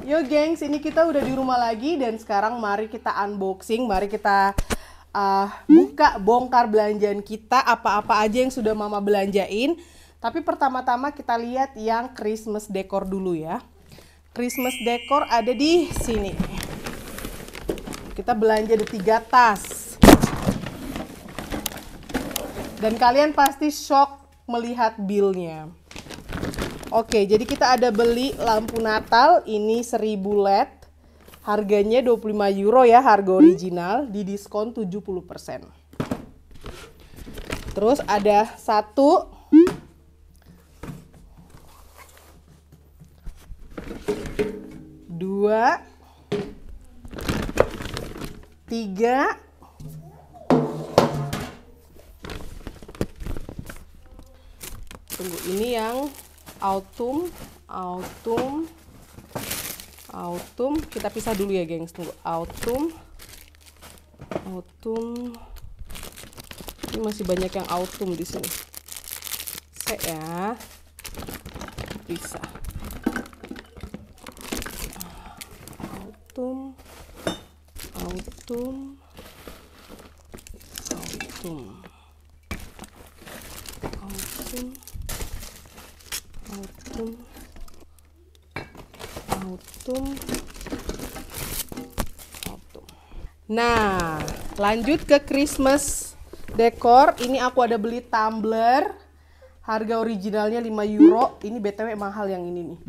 Yo gengs, ini kita udah di rumah lagi dan sekarang mari kita unboxing, mari kita buka bongkar belanjaan kita, apa-apa aja yang sudah mama belanjain. Tapi pertama-tama kita lihat yang Christmas decor dulu ya. Christmas decor ada di sini. Kita belanja ada 3 tas. Dan kalian pasti shock melihat billnya. Oke, jadi kita ada beli lampu Natal, ini 1000 LED. Harganya 25 euro ya, harga original, di diskon 70%. Terus ada 1, 2, 3, tunggu, ini yang autumn, kita pisah dulu ya gengs, tunggu, autumn, ini masih banyak yang autumn di sini, ya, pisah, autumn, Nah, lanjut ke Christmas decor. Ini aku ada beli tumbler. Harga originalnya 5 euro. Ini BTW mahal yang ini nih.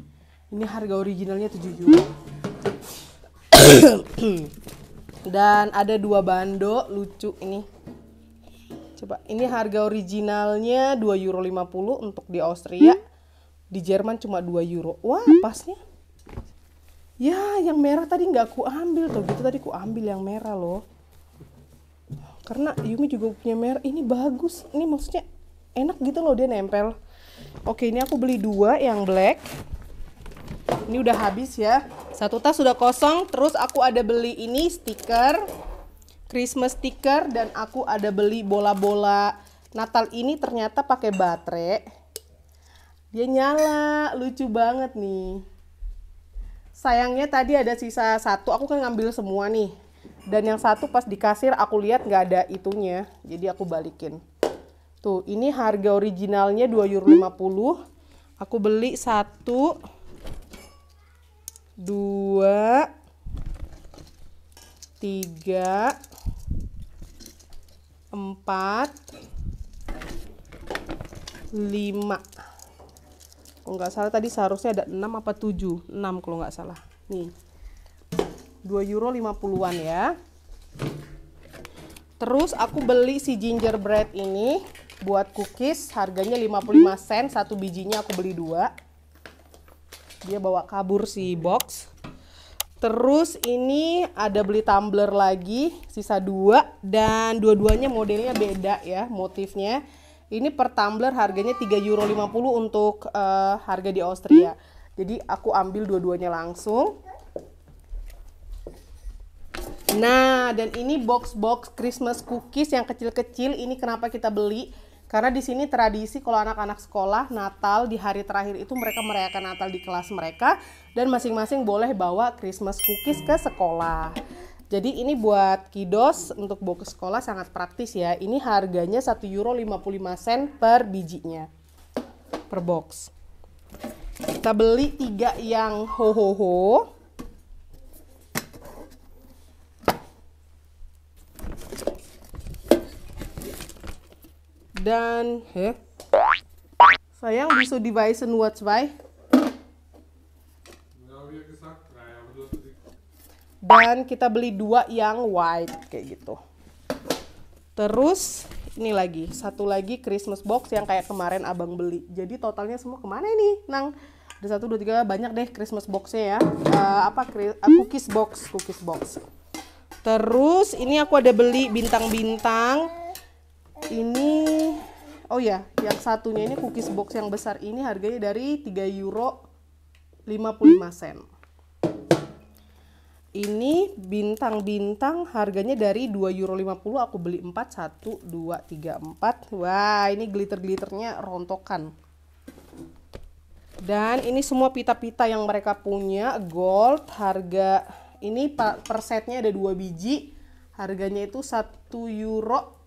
Ini harga originalnya 7 euro. Dan ada 2 bando lucu ini. Coba, ini harga originalnya 2,50 euro untuk di Austria. Di Jerman cuma 2 euro. Wah, pasnya. Ya, yang merah tadi nggak aku ambil tuh, gitu tadi aku ambil yang merah loh. Karena Yumi juga punya merah. Ini bagus. Ini maksudnya enak gitu loh, dia nempel. Oke, ini aku beli 2 yang black. Ini udah habis ya. 1 tas sudah kosong. Terus aku ada beli ini stiker, Christmas stiker, dan aku ada beli bola-bola Natal ini ternyata pakai baterai. Dia nyala, lucu banget nih. Sayangnya tadi ada sisa 1, aku kan ngambil semua nih. Dan yang 1 pas di kasir aku lihat nggak ada itunya, jadi aku balikin. Tuh, ini harga originalnya 2,50 euro. Aku beli 1, 2, 3, 4, 5. Kalau nggak salah tadi seharusnya ada 6 apa 7, 6 kalau nggak salah. Nih, 2,50 euro ya. Terus aku beli si gingerbread ini buat cookies, harganya 55 sen, 1 bijinya aku beli 2. Dia bawa kabur si box. Terus ini ada beli tumbler lagi, sisa 2, dan dua-duanya modelnya beda ya, motifnya. Ini per tumbler harganya 3,50 euro untuk harga di Austria. Jadi aku ambil dua-duanya langsung. Nah, dan ini box-box Christmas cookies yang kecil-kecil. Ini kenapa kita beli? Karena di sini tradisi kalau anak-anak sekolah Natal di hari terakhir itu mereka merayakan Natal di kelas mereka, dan masing-masing boleh bawa Christmas cookies ke sekolah. Jadi ini buat kiddos untuk bawa ke sekolah sangat praktis ya. Ini harganya 1,55 euro per bijinya, per box. Kita beli 3 yang ho-ho-ho. Dan sayang, bisa Device Watch by. Dan kita beli 2 yang white kayak gitu. Terus ini lagi, 1 lagi Christmas box yang kayak kemarin abang beli. Jadi totalnya semua kemana ini, Nang? Ada 1, 2, 3, banyak deh Christmas boxnya ya. Cookies box. Terus ini aku ada beli bintang-bintang. Ini, oh ya, yang satunya ini cookies box yang besar ini harganya dari 3,55 euro. Ini bintang-bintang harganya dari 2,50 euro, aku beli 4, 1, 2, 3, 4. Wah, ini glitter-glitternya rontokan. Dan ini semua pita-pita yang mereka punya gold. Harga ini per setnya ada 2 biji. Harganya itu 1 euro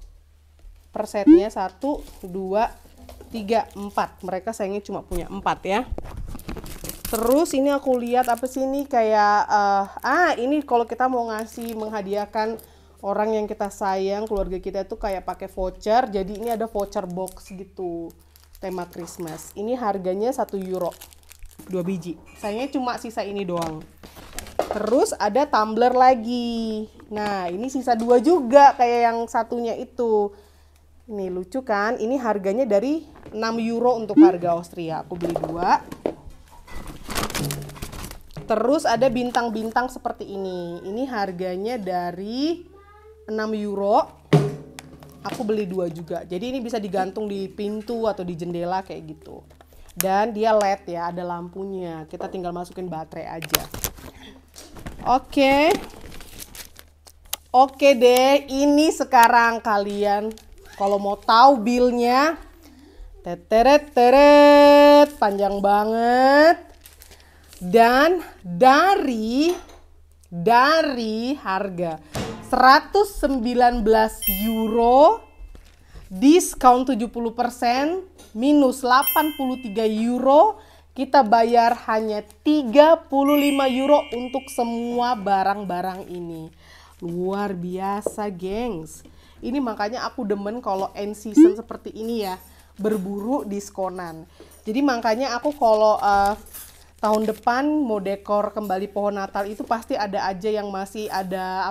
per setnya. 1, 2, 3, 4. Mereka sayangnya cuma punya 4 ya. Terus ini aku lihat apa sih ini kayak ini kalau kita mau ngasih menghadiahkan orang yang kita sayang, keluarga kita itu kayak pakai voucher. Jadi ini ada voucher box gitu. Tema Christmas. Ini harganya 1 euro. 2 biji. Sayangnya cuma sisa ini doang. Terus ada tumbler lagi. Nah, ini sisa 2 juga kayak yang satunya itu. Ini lucu kan? Ini harganya dari 6 euro untuk harga Austria. Aku beli 2. Terus ada bintang-bintang seperti ini. Ini harganya dari 6 euro. Aku beli 2 juga. Jadi ini bisa digantung di pintu atau di jendela kayak gitu. Dan dia LED ya, ada lampunya. Kita tinggal masukin baterai aja. Oke. Oke deh, ini sekarang kalian kalau mau tahu bilnya. Teteret, panjang banget. Dan dari harga 119 euro diskon 70% minus 83 euro, kita bayar hanya 35 euro untuk semua barang-barang ini. Luar biasa, gengs. Ini makanya aku demen kalau end season seperti ini ya, berburu diskonan. Jadi makanya aku kalau tahun depan mau dekor kembali pohon Natal itu pasti ada aja yang masih ada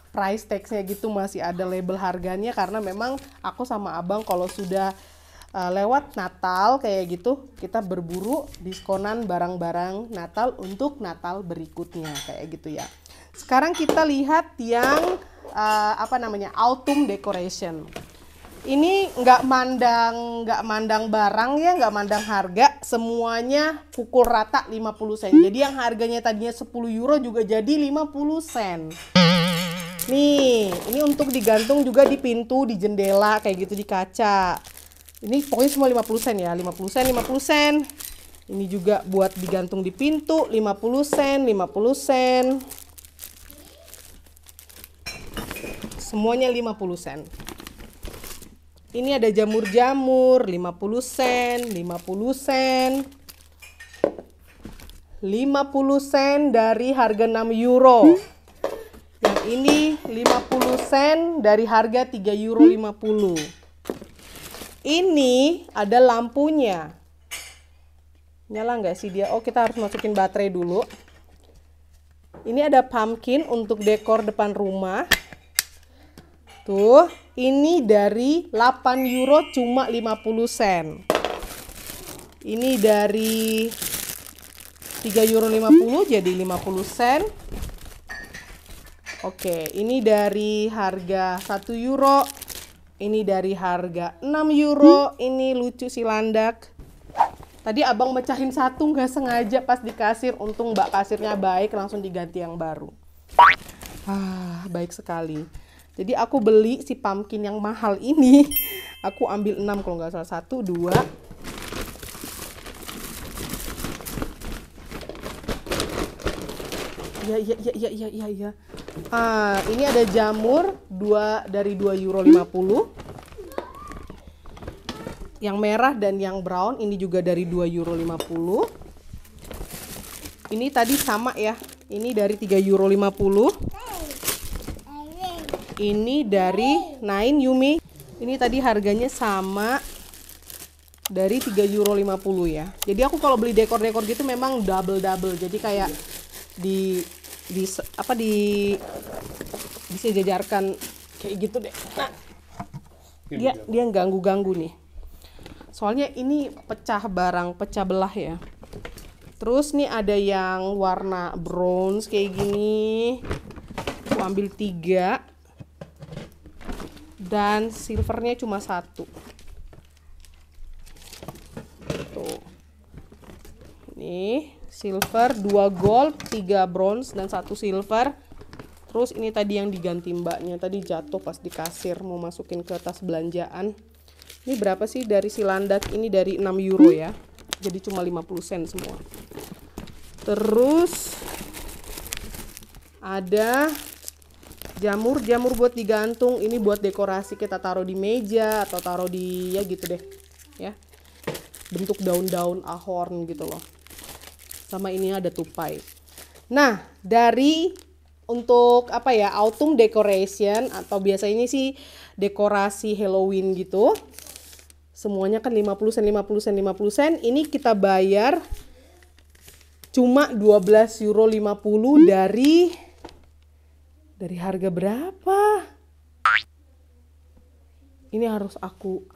price tag-nya gitu, masih ada label harganya, karena memang aku sama abang kalau sudah lewat Natal kayak gitu kita berburu diskonan barang-barang Natal untuk Natal berikutnya kayak gitu ya. Sekarang kita lihat yang autumn decoration. Ini nggak mandang barang ya, nggak mandang harga, semuanya pukul rata 50 sen. Jadi yang harganya tadinya 10 euro juga jadi 50 sen. Nih, ini untuk digantung juga di pintu, di jendela kayak gitu, di kaca. Ini pokoknya semua 50 sen ya, 50 sen, 50 sen. Ini juga buat digantung di pintu, 50 sen, 50 sen. Semuanya 50 sen. Ini ada jamur-jamur, 50 sen, 50 sen. 50 sen dari harga 6 euro. Yang ini 50 sen dari harga 3,50 euro. Ini ada lampunya. Nyala nggak sih dia? Oh, kita harus masukin baterai dulu. Ini ada pumpkin untuk dekor depan rumah. Tuh, ini dari 8 euro cuma 50 sen. Ini dari 3,50 euro jadi 50 sen. Oke, ini dari harga 1 euro. Ini dari harga 6 euro. Ini lucu si landak. Tadi abang mecahin satu nggak sengaja pas di kasir. Untung mbak kasirnya baik, langsung diganti yang baru. Baik sekali. Jadi aku beli si pumpkin yang mahal ini. Aku ambil 6 kalau nggak salah. 1, 2. Ya. Ini ada jamur dari 2,50 euro. Yang merah dan yang brown ini juga dari 2,50 euro. Ini tadi sama ya. Ini dari 3,50 euro. Ini dari 9 Yumi. Ini tadi harganya sama dari 3,50 euro ya. Jadi aku kalau beli dekor-dekor gitu memang double. Jadi kayak disejajarkan kayak gitu deh. Nah, dia ganggu nih. Soalnya ini pecah belah ya. Terus nih ada yang warna bronze kayak gini. Aku ambil 3. Dan silvernya cuma 1. Tuh. Nih, silver, 2 gold, 3 bronze dan 1 silver. Terus ini tadi yang diganti mbaknya, tadi jatuh pas di kasir mau masukin ke tas belanjaan. Ini berapa sih dari si landak? Ini dari 6 euro ya. Jadi cuma 50 sen semua. Terus ada jamur buat digantung. Ini buat dekorasi, kita taruh di meja atau taruh di ya gitu deh ya, bentuk daun-daun ahorn gitu loh. Sama ini ada tupai. Nah, dari untuk apa ya, autumn decoration atau biasa ini sih dekorasi Halloween gitu, semuanya kan 50 sen 50 sen 50 sen. Ini kita bayar cuma 12,50 € dari harga berapa? Ini harus aku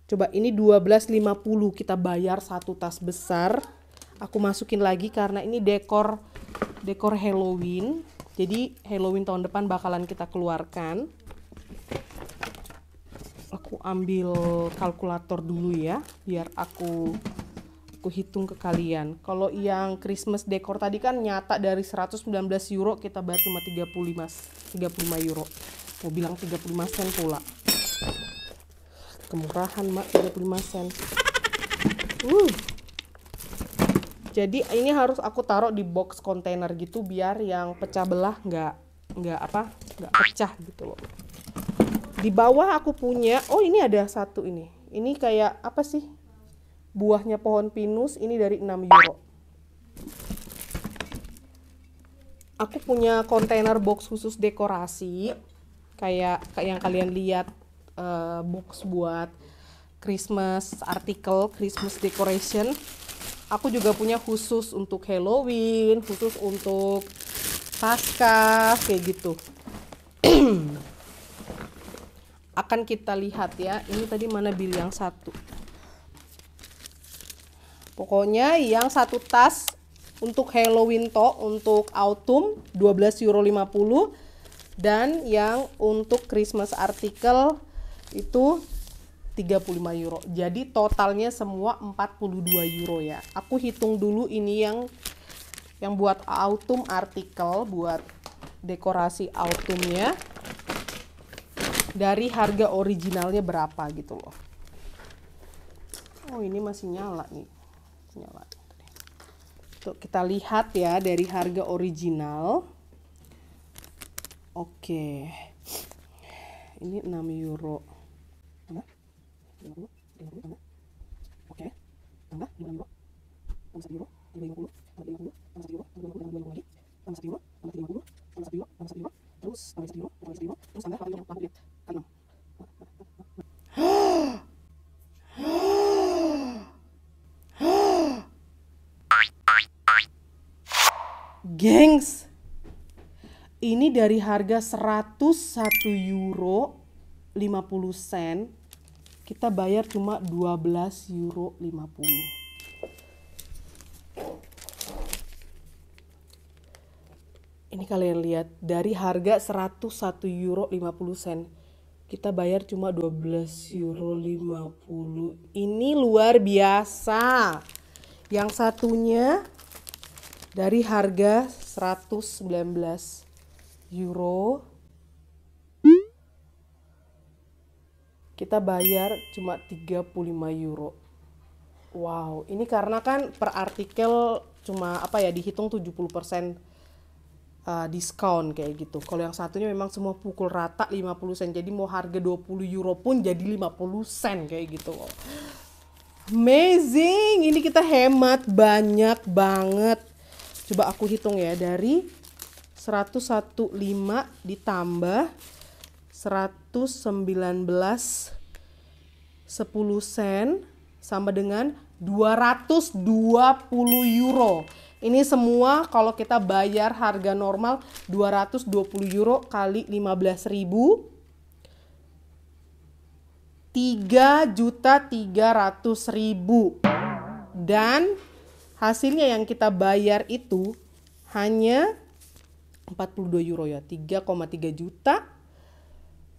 coba, ini 12,50 kita bayar satu tas besar. Aku masukin lagi karena ini dekor Halloween. Jadi Halloween tahun depan bakalan kita keluarkan. Aku ambil kalkulator dulu ya, biar aku hitung ke kalian. Kalau yang Christmas decor tadi kan nyata dari 119 € kita bayar cuma 35 €. Mau bilang 35 sen pula. Kemurahan mak, 35 sen. Jadi ini harus aku taruh di box kontainer gitu biar yang pecah belah nggak pecah gitu loh. Di bawah aku punya, oh ini ada satu ini. Ini kayak apa sih? Buahnya pohon pinus, ini dari 6 €. Aku punya kontainer box khusus dekorasi. Kayak yang kalian lihat, box buat Christmas artikel, Christmas decoration. Aku juga punya khusus untuk Halloween, khusus untuk Paskah, kayak gitu. Akan kita lihat ya, ini tadi mana bil yang satu. Pokoknya yang satu tas untuk Halloween untuk autumn 12,50 € dan yang untuk Christmas artikel itu 35 €. Jadi totalnya semua 42 € ya. Aku hitung dulu ini yang buat autumn artikel, buat dekorasi autumnnya, dari harga originalnya berapa gitu loh. Oh ini masih nyala nih. Tuh, kita lihat ya dari harga original. Oke. Ini 6 €. Oke. Tambah 5 €. Tambah 1 €, tambah 50, tambah 50, tambah 1 €, tambah 50, tambah 50 lagi. Tambah 1 €, tambah 50, tambah 1 €, tambah 1 €, terus tambah 1 €, tambah 1 €, terus tambah 40 lihat. Kan 6. Gengs, ini dari harga 101 € 50 sen, kita bayar cuma 12,50 €. Ini kalian lihat, dari harga 101,50 € kita bayar cuma 12,50 €. Ini luar biasa. Yang satunya dari harga 119 € kita bayar cuma 35 €. Wow, ini karena kan per artikel cuma dihitung 70% diskon kayak gitu. Kalau yang satunya memang semua pukul rata 50 sen. Jadi mau harga 20 € pun jadi 50 sen kayak gitu loh. Amazing, ini kita hemat banyak banget. Coba aku hitung ya, dari 115 ditambah 119 10 sen sama dengan 220 €. Ini semua kalau kita bayar harga normal 220 € kali 15.000, 3.300.000. Dan hasilnya yang kita bayar itu hanya 42 € ya, 3,3 juta.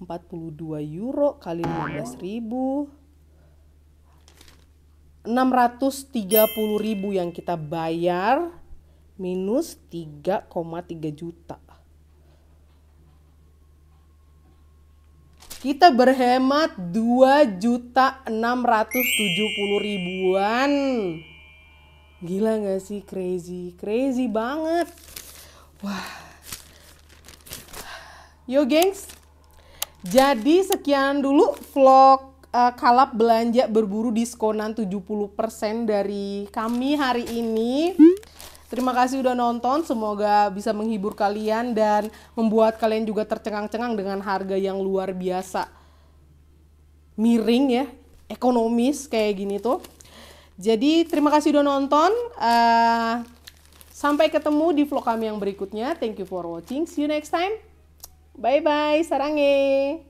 42 € kali 15.000, 630.000 yang kita bayar minus 3,3 juta. Kita berhemat 2.670.000-an. Gila gak sih? Crazy banget. Wah. Yo gengs. Jadi sekian dulu vlog kalap belanja berburu diskonan 70% dari kami hari ini. Terima kasih udah nonton, semoga bisa menghibur kalian dan membuat kalian juga tercengang-cengang dengan harga yang luar biasa. Miring ya, ekonomis kayak gini tuh. Jadi terima kasih udah nonton. Sampai ketemu di vlog kami yang berikutnya. Thank you for watching. See you next time. Bye-bye. Sarange.